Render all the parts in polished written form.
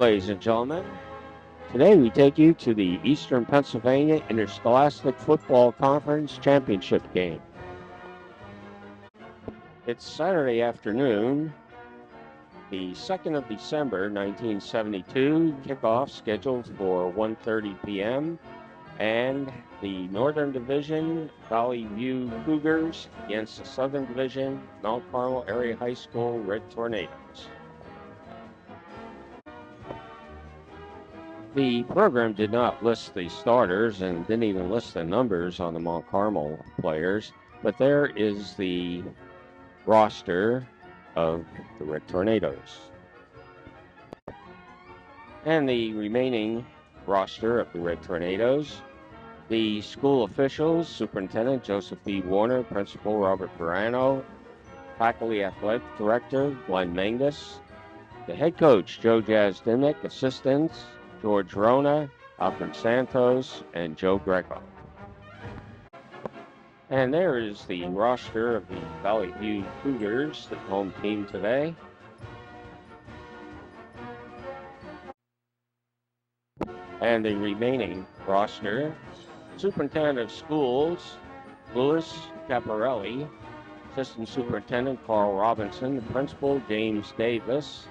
Ladies and gentlemen, today we take you to the Eastern Pennsylvania Interscholastic Football Conference Championship game. It's Saturday afternoon, the 2nd of December, 1972, kickoff scheduled for 1:30 p.m. and the Northern Division Valley View Cougars against the Southern Division Mount Carmel Area High School Red Tornadoes. The program did not list the starters and didn't even list the numbers on the Mount Carmel players, but there is the roster of the Red Tornadoes. And the remaining roster of the Red Tornadoes, the school officials, Superintendent Joseph B. Warner, Principal Robert Verano, Faculty Athletic Director Glenn Mangus, the head coach Joe Jazz Dimmick, assistants George Rona, Alfred Santos, and Joe Greco. And there is the roster of the Valley View Cougars, the home team today. And the remaining roster, Superintendent of Schools, Louis Caparelli, Assistant Superintendent Carl Robinson, the Principal James Davis,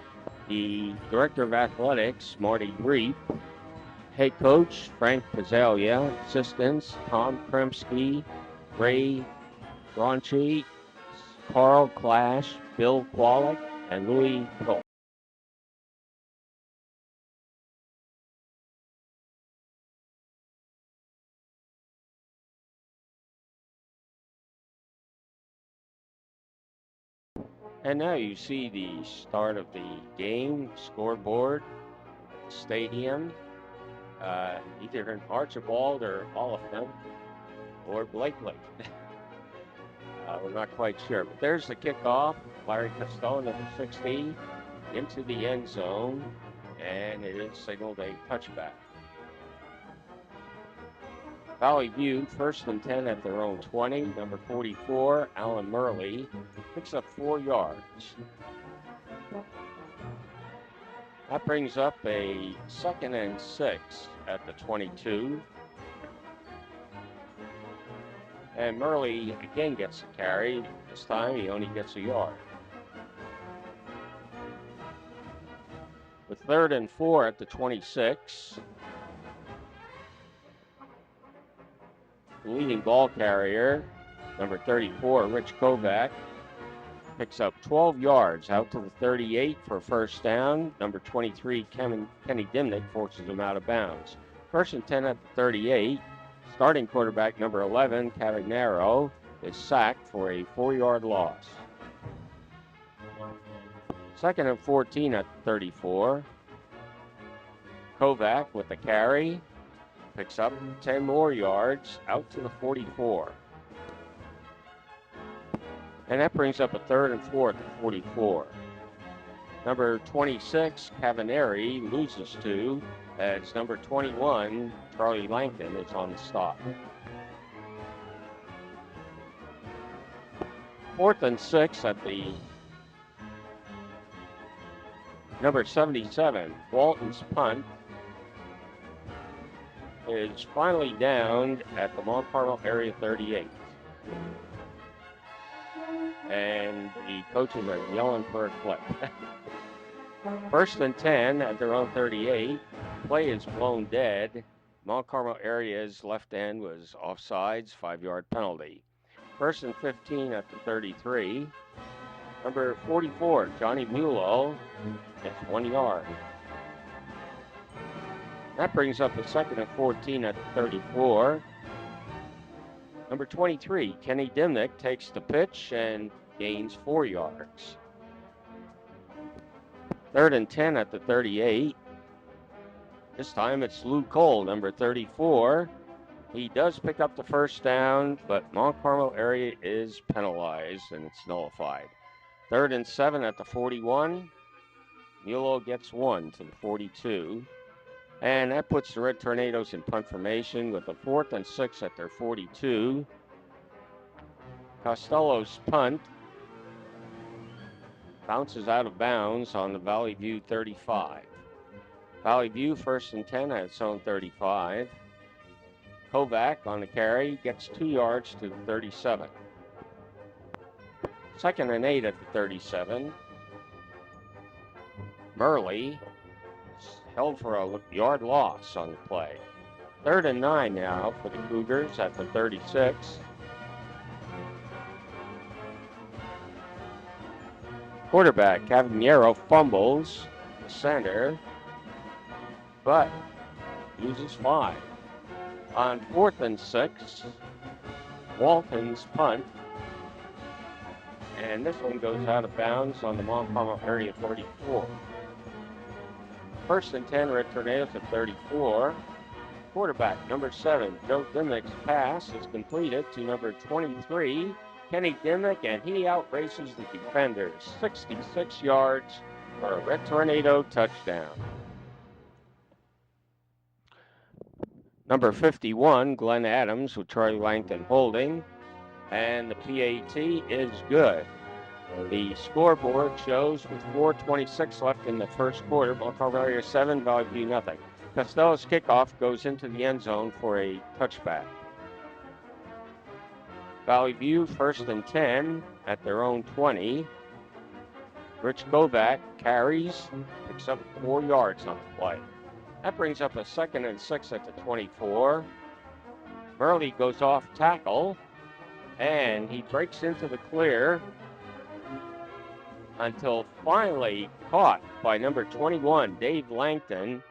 the Director of Athletics, Marty Reep, Head Coach, Frank Pizzalia, Assistants, Tom Kremsky, Ray Ronchi, Carl Clash, Bill Kwalik, and Louis Cole. And now you see the start of the game scoreboard at the stadium. Either in Archibald or all of them, or Blakely. We're not quite sure. But there's the kickoff. Larry Costello, number 60, into the end zone, and it is signaled a touchback. Valley View, 1st and 10 at their own 20. Number 44, Alan Murley, picks up 4 yards. That brings up a 2nd and 6 at the 22. And Murley again gets a carry. This time he only gets a yard. With 3rd and 4 at the 26. The leading ball carrier, number 34, Rich Kovac, picks up 12 yards out to the 38 for a first down. Number 23, Kenny Dimnick, forces him out of bounds. 1st and 10 at the 38. Starting quarterback, number 11, Cavagnaro, is sacked for a 4-yard loss. 2nd and 14 at the 34. Kovac with the carry. Picks up 10 more yards out to the 44. And that brings up a 3rd and 4 at the 44. Number 26, Cavaneri, loses 2 as number 21, Charlie Langton, is on the stop. 4th and 6 at the number 77, Walton's punt, is finally down at the Mount Carmel Area 38. And the coaches are yelling for a clip. 1st and 10 at their own 38. Play is blown dead. Mount Carmel Area's left end was offsides, 5-yard penalty. 1st and 15 at the 33. Number 44, Johnny Mulo, gets 1 yard. That brings up a 2nd and 14 at the 34. Number 23, Kenny Dimnick, takes the pitch and gains 4 yards. 3rd and 10 at the 38. This time it's Lou Cole, number 34. He does pick up the first down, but Mount Carmel Area is penalized and it's nullified. 3rd and 7 at the 41. Mulo gets 1 to the 42. And that puts the Red Tornadoes in punt formation with a 4th and 6 at their 42. Costello's punt bounces out of bounds on the Valley View 35. Valley View first and 10 at its own 35. Kovac on the carry gets 2 yards to the 37. Second and 8 at the 37. Murley held for a yard loss on the play. Third and 9 now for the Cougars at the 36. Quarterback Cavallero fumbles the center, but loses 5. On 4th and 6, Walton's punt, and this one goes out of bounds on the Mont Carmel area 44. First and 10, Red Tornadoes at 34. Quarterback number 7, Joe Dimmick's pass is completed to number 23, Kenny Dimmick, and he outraces the defenders, 66 yards for a Red Tornado touchdown. Number 51, Glenn Adams with Charlie Langton holding, and the PAT is good. The scoreboard shows with 4:26 left in the first quarter, Mont Carmel area 7, Valley View nothing. Costello's kickoff goes into the end zone for a touchback. Valley View first and 10 at their own 20. Rich Kovac carries, picks up 4 yards on the play. That brings up a 2nd and 6 at the 24. Murley goes off tackle, and he breaks into the clear until finally caught by number 21, Dave Langton,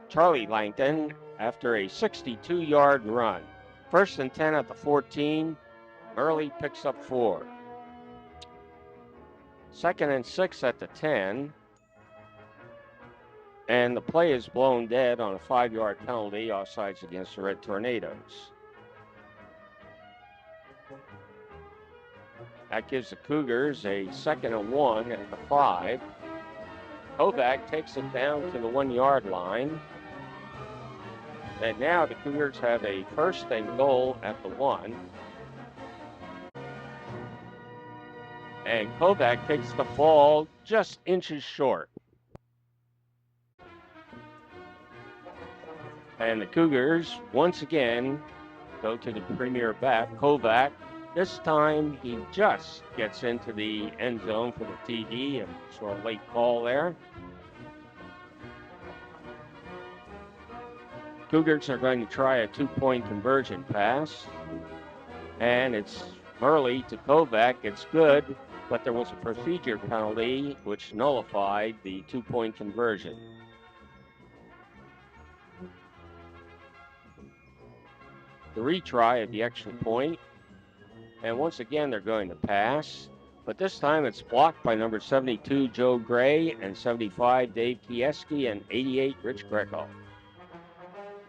Charlie Langton, after a 62-yard run. First and 10 at the 14. Murley picks up 4. 2nd and 6 at the 10. And the play is blown dead on a 5-yard penalty, offsides against the Red Tornadoes. That gives the Cougars a 2nd and 1 at the 5. Kovac takes it down to the 1-yard line. And now the Cougars have a 1st and goal at the 1. And Kovac takes the ball just inches short. And the Cougars, once again, go to the premier back, Kovac. This time, he just gets into the end zone for the TD, and sort of late call there. Cougars are going to try a 2-point conversion pass. And it's Murley to Kovac. It's good, but there was a procedure penalty which nullified the 2-point conversion. The retry at the extra point. And once again, they're going to pass. But this time it's blocked by number 72, Joe Gray, and 75, Dave Kieski, and 88, Rich Greco.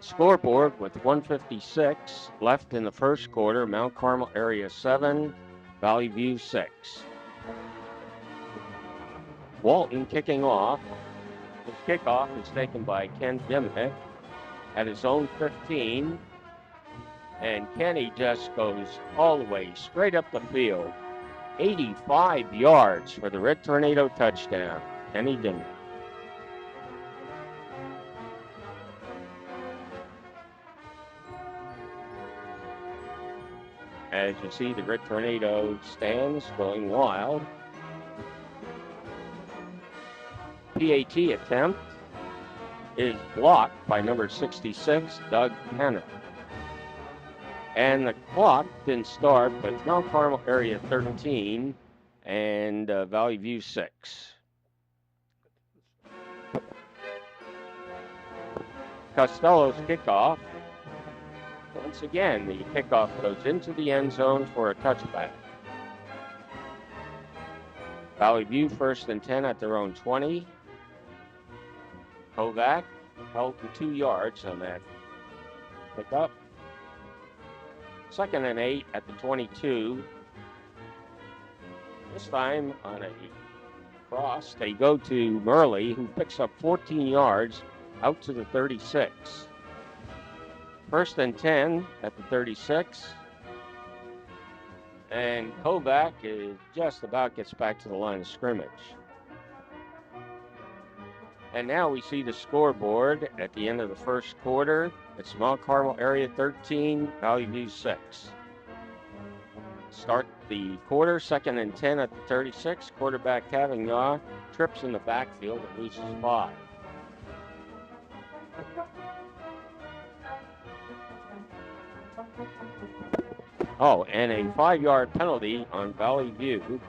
Scoreboard with 1:56 left in the first quarter, Mount Carmel area 7, Valley View 6. Walton kicking off. His kickoff is taken by Ken Dimmick at his own 15. And Kenny just goes all the way straight up the field. 85 yards for the Red Tornado touchdown. Kenny Dimmick. As you see, the Red Tornado stands going wild. PAT attempt is blocked by number 66, Doug Henner. And the clock didn't start, but it's Mount Carmel area 13 and Valley View 6. Costello's kickoff. Once again, the kickoff goes into the end zone for a touchback. Valley View first and 10 at their own 20. Kovac held to 2 yards on that pickup. 2nd and 8 at the 22. This time on a cross, they go to Murley, who picks up 14 yards out to the 36. 1st and 10 at the 36. And Kovac is just about gets back to the line of scrimmage. And now we see the scoreboard at the end of the first quarter. It's Mount Carmel area 13, Valley View 6. Start the quarter, 2nd and 10 at the 36. Quarterback Cavignac trips in the backfield and loses 5. Oh, and a 5-yard penalty on Valley View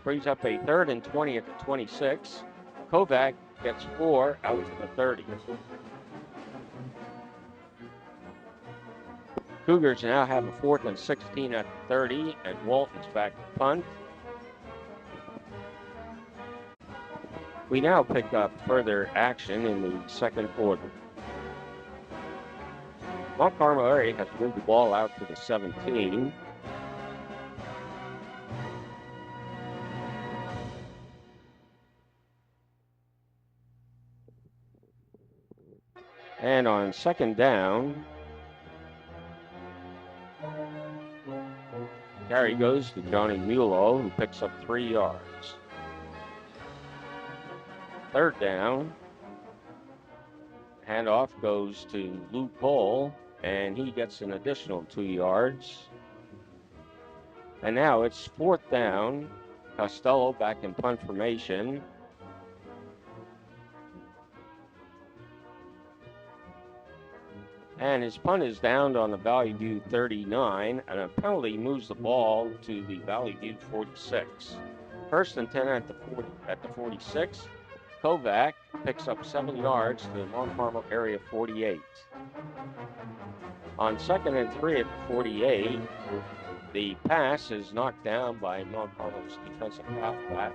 brings up a 3rd and 20 at the 26. Kovac gets 4 out to the 30. Cougars now have a 4th and 16 at the 30, and Walton's back to punt. We now pick up further action in the second quarter. Mount Carmel area has moved the ball out to the 17. And on 2nd down, carry goes to Johnny Mulo, who picks up 3 yards. 3rd down, handoff goes to Lou Cole, and he gets an additional 2 yards. And now it's 4th down, Costello back in punt formation. And his punt is downed on the Valley View 39, and a penalty moves the ball to the Valley View 46. 1st and 10 at the 46. Kovac picks up 7 yards to the Mount Carmel area 48. On 2nd and 3 at the 48, the pass is knocked down by Mount Carmel's defensive halfback.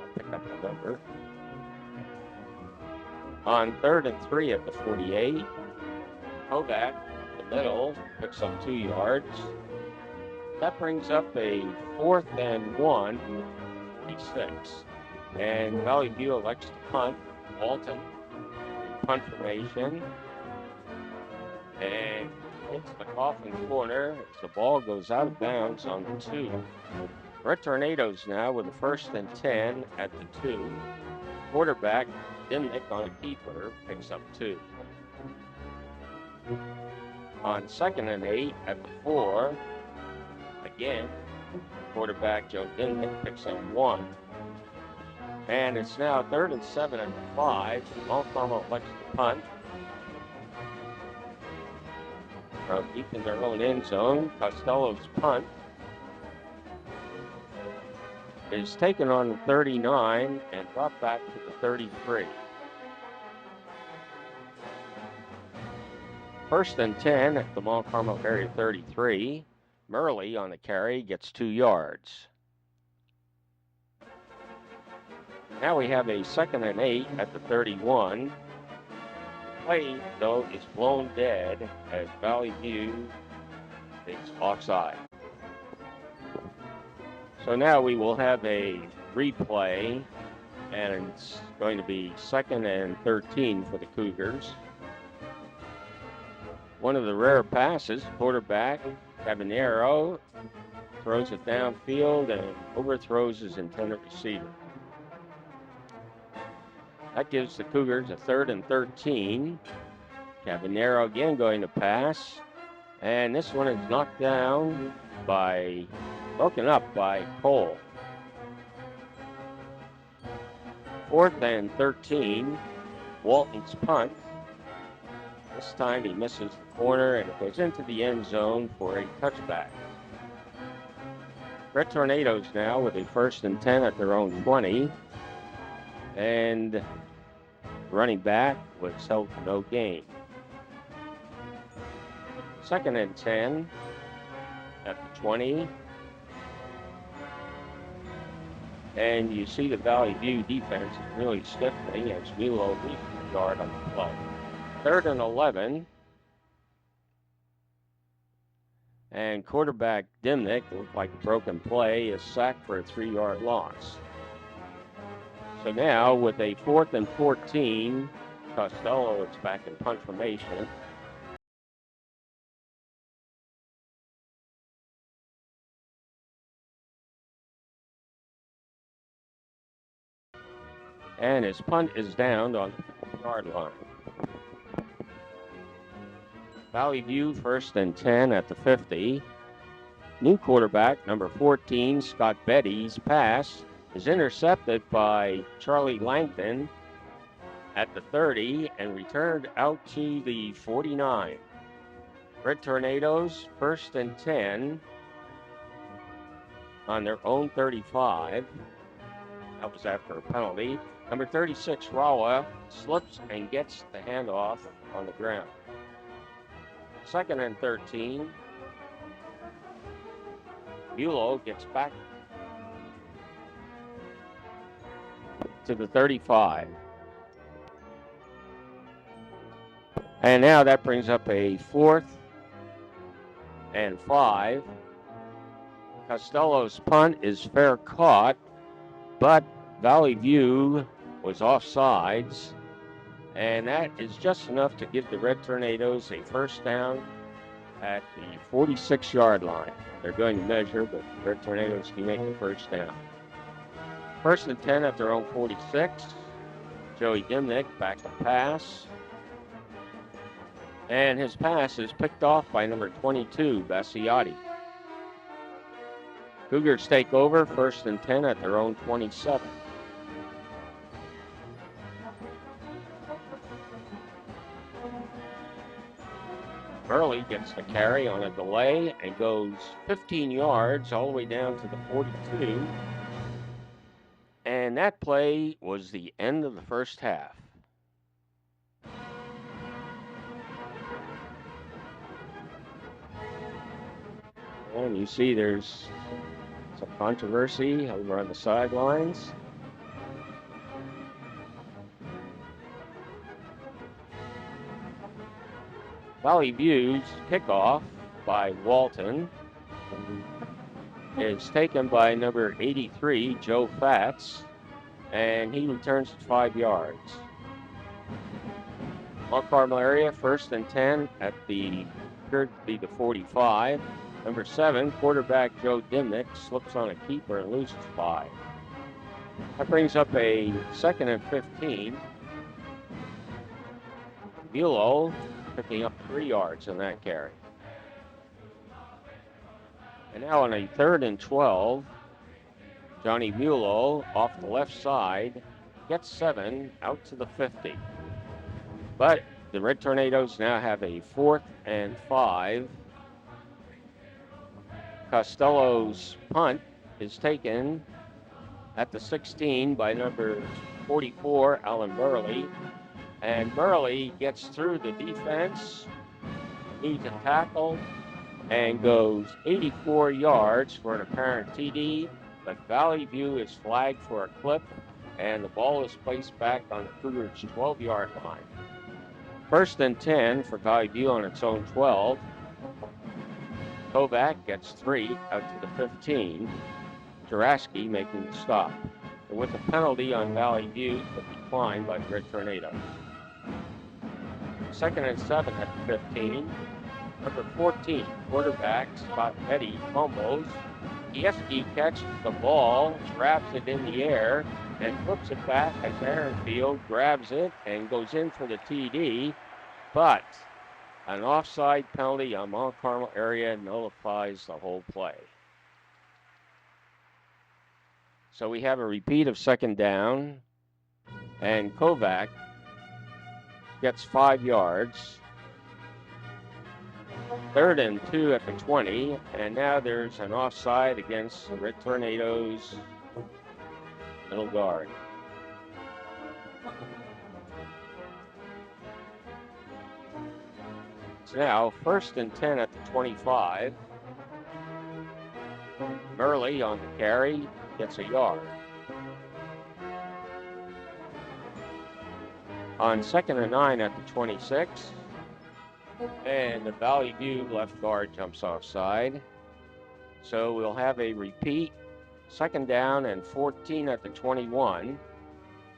I'll pick up the number. On 3rd and 3 at the 48, Kovac, the middle, picks up 2 yards. That brings up a 4th and 1, 46. And Valley View elects to punt. Walton, punt formation. And hits the coffin corner as the ball goes out of bounds on the 2. Red Tornadoes now with the 1st and 10 at the 2. Quarterback, Dimnick on a keeper, picks up 2. On 2nd and 8 at the 4, again, quarterback Joe Dimnick picks up 1. And it's now 3rd and 7 at the 5. Mount Carmel elects to punt. From deep in their own end zone, Costello's punt is taken on the 39 and brought back to the 33. 1st and 10 at the Mount Carmel area 33. Murley on the carry gets 2 yards. Now we have a 2nd and 8 at the 31. Play, though, is blown dead as Valley View is offside. So now we will have a replay, and it's going to be 2nd and 13 for the Cougars. One of the rare passes, quarterback Cabinero throws it downfield and overthrows his intended receiver. That gives the Cougars a 3rd and 13. Cabinero again going to pass. And this one is knocked down broken up by Cole. 4th and 13. Walton's punt. This time he misses the corner and it goes into the end zone for a touchback. Red Tornadoes now with a 1st and 10 at their own 20. And running back was held to no gain. 2nd and 10 at the 20. And you see the Valley View defense is really stiffening as Milo leaves the yard on the play. 3rd and 11. And quarterback Dimnick, looked like a broken play, is sacked for a 3-yard loss. So now with a 4th and 14, Costello is back in punt formation. And his punt is down on the 4-yard line. Valley View 1st and 10 at the 50. New quarterback, number 14, Scott Betty's pass is intercepted by Charlie Langton at the 30 and returned out to the 49. Red Tornadoes 1st and 10 on their own 35. That was after a penalty. Number 36, Rawa, slips and gets the handoff on the ground. 2nd and 13. Bulow gets back to the 35. And now that brings up a 4th and 5. Costello's punt is fair caught, but Valley View was offsides, and that is just enough to give the Red Tornadoes a 1st down at the 46-yard line. They're going to measure, but the Red Tornadoes can make the 1st down. 1st and 10 at their own 46. Joey Dimnick back to pass. And his pass is picked off by number 22, Bassiotti. Cougars take over 1st and 10 at their own 27. Burley gets the carry on a delay and goes 15 yards all the way down to the 42. And that play was the end of the 1st half. And you see there's some controversy over on the sidelines. Valley View's kickoff by Walton is taken by number 83, Joe Fatz, and he returns it 5 yards. Mount Carmel area, 1st and 10 at the 45. Number 7, quarterback Joe Dimnick slips on a keeper and loses 5. That brings up a 2nd and 15. Bulow picking up 3 yards on that carry. And now on a 3rd and 12, Johnny Bulow off the left side gets 7 out to the 50. But the Red Tornadoes now have a 4th and 5. Costello's punt is taken at the 16 by number 44, Alan Burley. And Burley gets through the defense, needs a tackle, and goes 84 yards for an apparent TD. But Valley View is flagged for a clip, and the ball is placed back on the Cougars' 12-yard line. 1st and 10 for Valley View on its own 12. Kovac gets 3 out to the 15. Juraski making the stop. And with a penalty on Valley View, but declined by the Red Tornadoes. 2nd and 7 at the 15. Number 14, quarterback Scott Petty fumbles. Kieski catches the ball, grabs it in the air, and flips it back as Aaronfield grabs it and goes in for the TD. But an offside penalty on Mount Carmel area nullifies the whole play. So we have a repeat of 2nd down, and Kovac gets 5 yards. 3rd and 2 at the 20, and now there's an offside against the Red Tornadoes middle guard. So now 1st and 10 at the 25. Burley on the carry gets a yard. On 2nd and 9 at the 26. And the Valley View left guard jumps offside. So we'll have a repeat. 2nd down and 14 at the 21.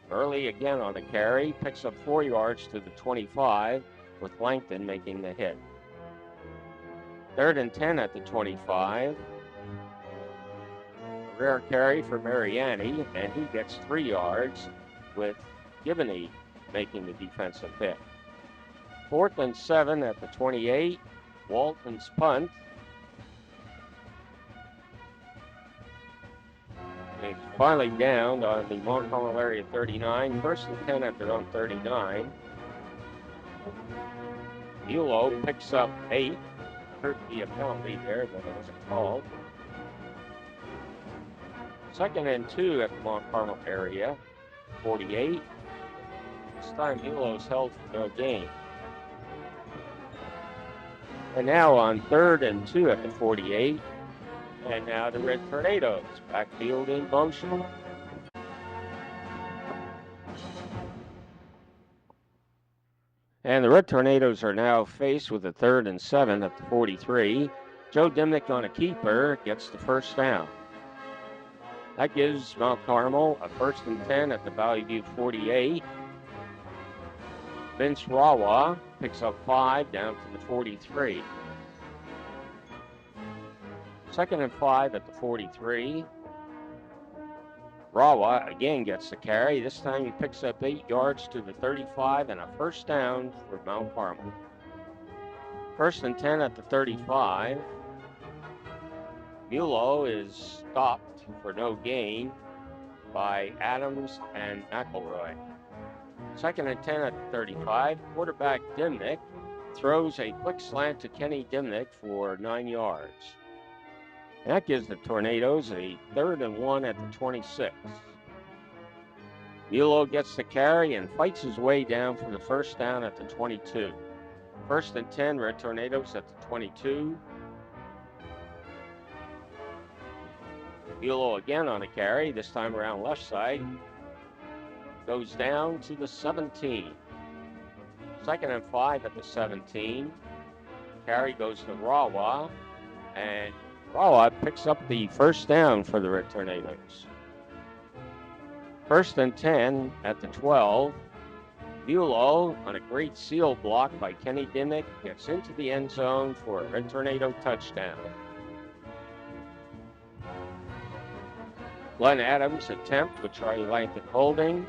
Burley again on the carry, picks up 4 yards to the 25, with Langton making the hit. 3rd and 10 at the 25. A rare carry for Mariani, and he gets 3 yards. with Gibney making the defensive hit. 4th and 7 at the 28. Walton's punt. It's finally down on the Mount Carmel area 39. 1st and 10 at their own 39. Bulow picks up 8. Hurt to be a penalty there, but it wasn't called. 2nd and 2 at the Mount Carmel area 48. This time Bulow's held for no gain. And now on 3rd and 2 at the 48. And now the Red Tornadoes, backfield in motion. And the Red Tornadoes are now faced with a 3rd and 7 at the 43. Joe Dimnick on a keeper gets the first down. That gives Mount Carmel a 1st and 10 at the Valley View 48. Vince Rawa picks up 5 down to the 43. 2nd and 5 at the 43. Rawa again gets the carry. This time he picks up 8 yards to the 35 and a first down for Mount Carmel. 1st and 10 at the 35. Bulow is stopped for no gain by Adams and McElroy. 2nd and 10 at the 35. Quarterback Dimnick throws a quick slant to Kenny Dimnick for 9 yards. That gives the Tornadoes a 3rd and 1 at the 26. Bulow gets the carry and fights his way down for the first down at the 22. 1st and 10, Red Tornadoes at the 22. Bulow again on a carry, this time around left side. Goes down to the 17. 2nd and 5 at the 17. Carry goes to Rawa, and Rawa picks up the first down for the Red Tornadoes. 1st and 10 at the 12. Bulow on a great seal block by Kenny Dimmick gets into the end zone for a Red Tornado touchdown. Glenn Adams' attempt with Charlie Langton holding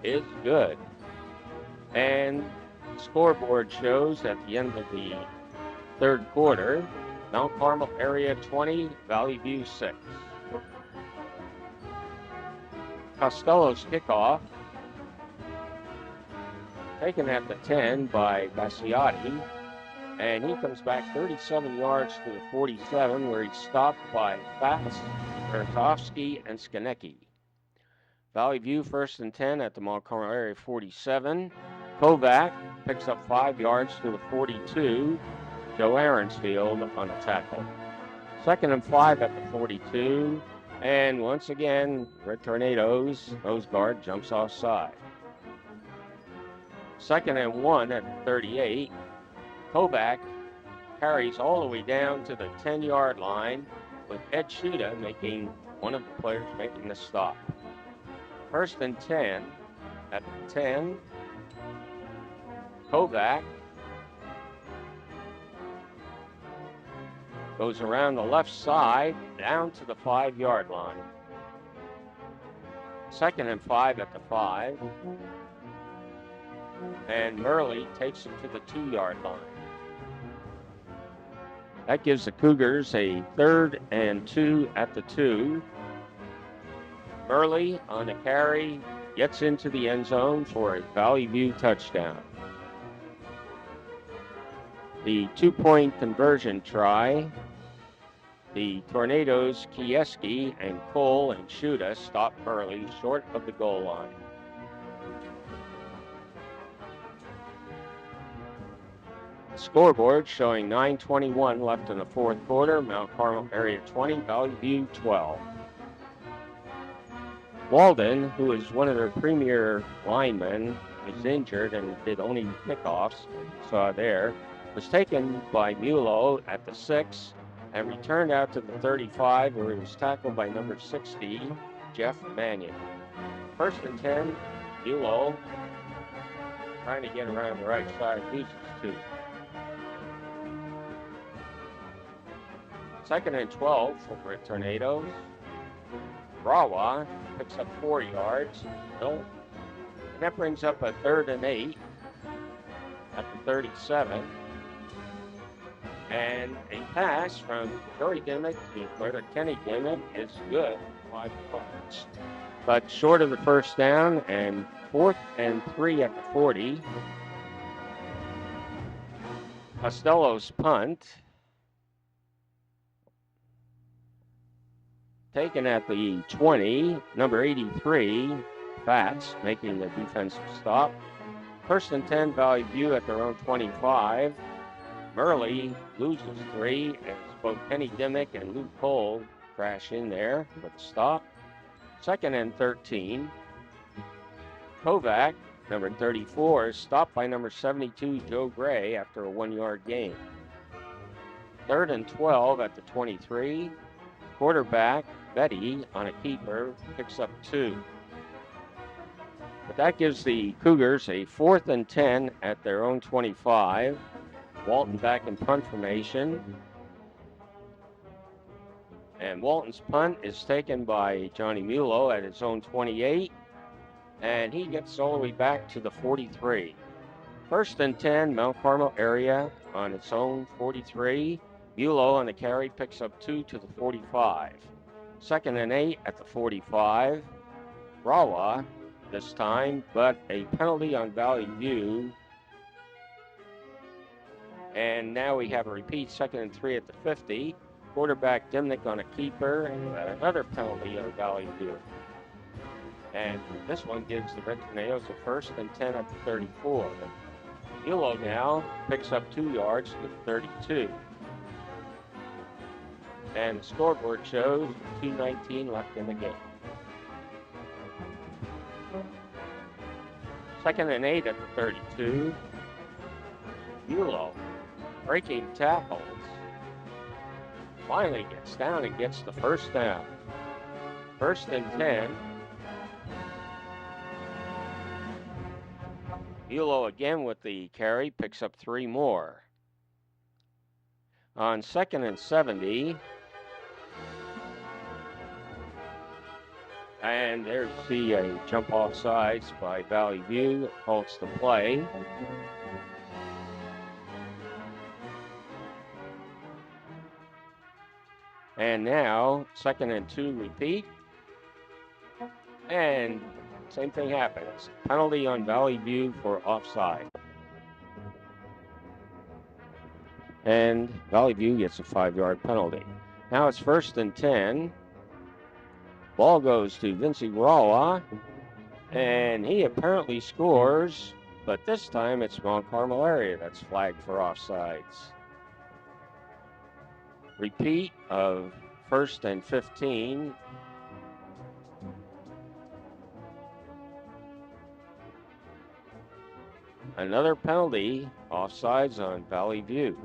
is good. And scoreboard shows at the end of the 3rd quarter, Mount Carmel area 20, Valley View 6. Costello's kickoff, taken at the 10 by Bassiotti, and he comes back 37 yards to the 47, where he's stopped by Fats, Bertofsky, and Skanecki. Valley View 1st and 10 at the Mount Carmel area 47. Kovac picks up 5 yards to the 42. Joe Aaronsfield on a tackle. 2nd and 5 at the 42. And once again, Red Tornadoes, nose guard jumps offside. 2nd and 1 at the 38. Kovac carries all the way down to the 10-yard line with Ed Shuda making one of the players making the stop. 1st and 10 at the 10. Kovac goes around the left side down to the 5-yard line. 2nd and 5 at the 5. And Murley takes him to the 2-yard line. That gives the Cougars a 3rd and 2 at the 2. Murley on the carry gets into the end zone for a Valley View touchdown. The 2-point conversion try. The Tornadoes, Kieski and Cole and Shuda stop Murley short of the goal line. Scoreboard showing 9:21 left in the 4th quarter. Mount Carmel area 20, Valley View 12. Walden, who is one of their premier linemen, was injured and did only kickoffs, saw there, was taken by Mulo at the 6 and returned out to the 35, where he was tackled by number 60, Jeff Mannion. 1st and 10, Mulo trying to get around the right side, loses 2. 2nd and 12 for Red Tornadoes. Rawa picks up 4 yards. And that brings up a 3rd and 8 at the 37. And a pass from Joey Dimmick to Kenny Dimmick is good. 5 yards. But short of the first down, and 4th and 3 at the 40. Costello's punt. Taken at the 20, number 83, Fats, making the defensive stop. 1st and 10, Valley View at their own 25. Murley loses 3 as both Kenny Dimmick and Luke Cole crash in there with a stop. 2nd and 13. Kovac, number 34, is stopped by number 72, Joe Gray, after a 1-yard gain. 3rd and 12 at the 23. Quarterback, Betty, on a keeper, picks up 2. But that gives the Cougars a 4th and 10 at their own 25. Walton back in punt formation. And Walton's punt is taken by Johnny Mulo at his own 28. And he gets all the way back to the 43. 1st and 10, Mount Carmel area on its own 43. Mulo on the carry picks up 2 to the 45. 2nd and 8 at the 45. Rawa this time, but a penalty on Valley View. And now we have a repeat, 2nd and 3 at the 50. Quarterback Dimnick on a keeper, and another penalty on Valley View. And this one gives the Red Tornadoes a 1st and 10 at the 34. Mulo now picks up 2 yards to the 32. And the scoreboard shows 2:19 left in the game. 2nd and 8 at the 32. Mulo breaking tackles. Finally gets down and gets the 1st down. 1st and 10. Mulo again with the carry, picks up 3 more. On 2nd and 70. And there's a jump off sides by Valley View, halts the play. And now, 2nd and 2 repeat. And same thing happens. Penalty on Valley View for offside. And Valley View gets a 5-yard penalty. Now it's 1st and 10. Ball goes to Vinci Rawa, and he apparently scores, but this time it's Mount Carmel area that's flagged for offsides. Repeat of 1st and 15. Another penalty, offsides on Valley View.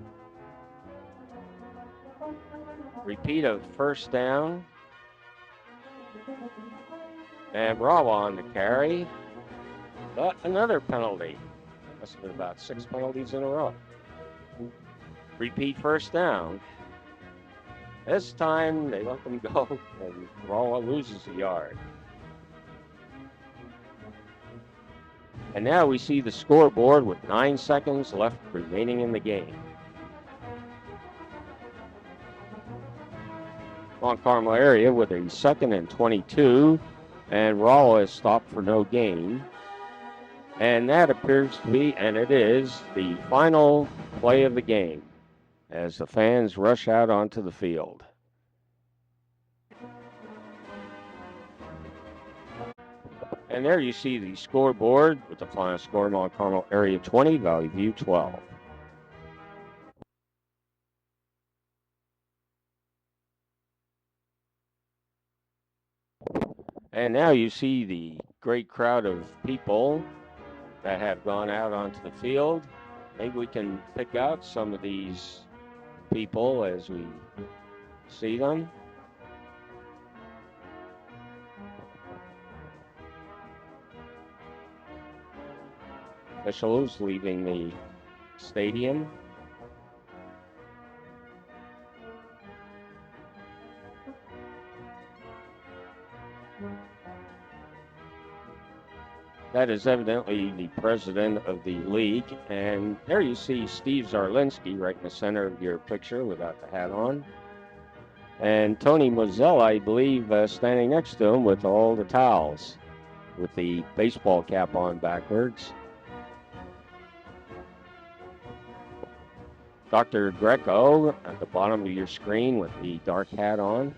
Repeat of 1st down. And Rawa on the carry. But another penalty. Must have been about 6 penalties in a row. Repeat 1st down. This time they let them go, and Rawa loses a yard. And now we see the scoreboard with 9 seconds left remaining in the game. Mount Carmel area with a 2nd and 22, and Rawa is stopped for no gain. And that appears to be, and it is, the final play of the game as the fans rush out onto the field. And there you see the scoreboard with the final score: Mount Carmel area 20, Valley View 12. And now you see the great crowd of people that have gone out onto the field. Maybe we can pick out some of these people as we see them. Officials leaving the stadium. That is evidently the president of the league. And there you see Steve Zarlinski right in the center of your picture without the hat on. And Tony Mozella, I believe, standing next to him with all the towels, with the baseball cap on backwards. Dr. Greco at the bottom of your screen with the dark hat on.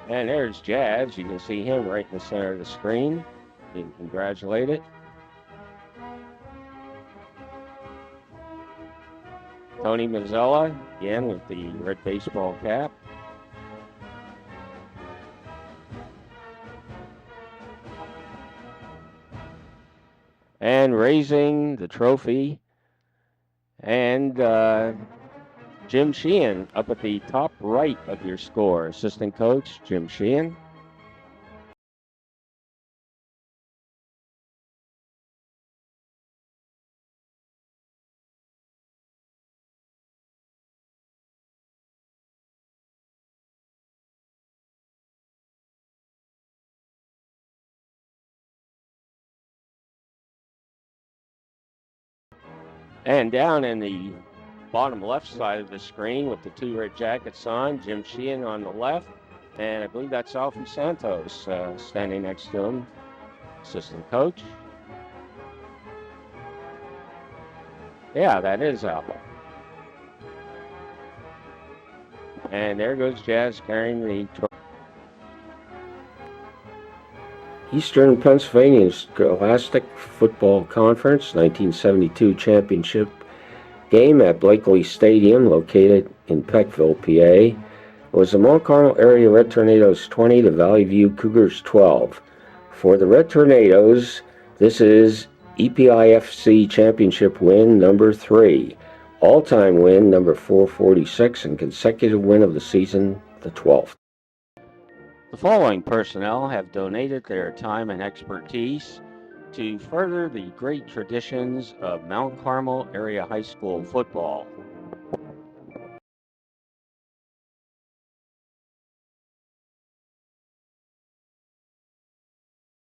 And there's Jazz. You can see him right in the center of the screen. Being congratulated. Tony Mazzella, again with the red baseball cap. And raising the trophy. And Jim Sheehan up at the top right of your score. Assistant coach, Jim Sheehan. And down in the bottom left side of the screen with the two red jackets on, Jim Sheehan on the left, and I believe that's Alfie Santos standing next to him, assistant coach. Yeah, that is Alpha. And there goes Jazz carrying the trophy. Eastern Pennsylvania Scholastic Football Conference 1972 championship game at Blakely Stadium, located in Peckville, PA, was the Mount Carmel area Red Tornadoes 20 to Valley View Cougars 12. For the Red Tornadoes, this is EPIFC championship win number 3, all-time win number 446, and consecutive win of the season, the 12th. The following personnel have donated their time and expertise to further the great traditions of Mount Carmel Area High School football.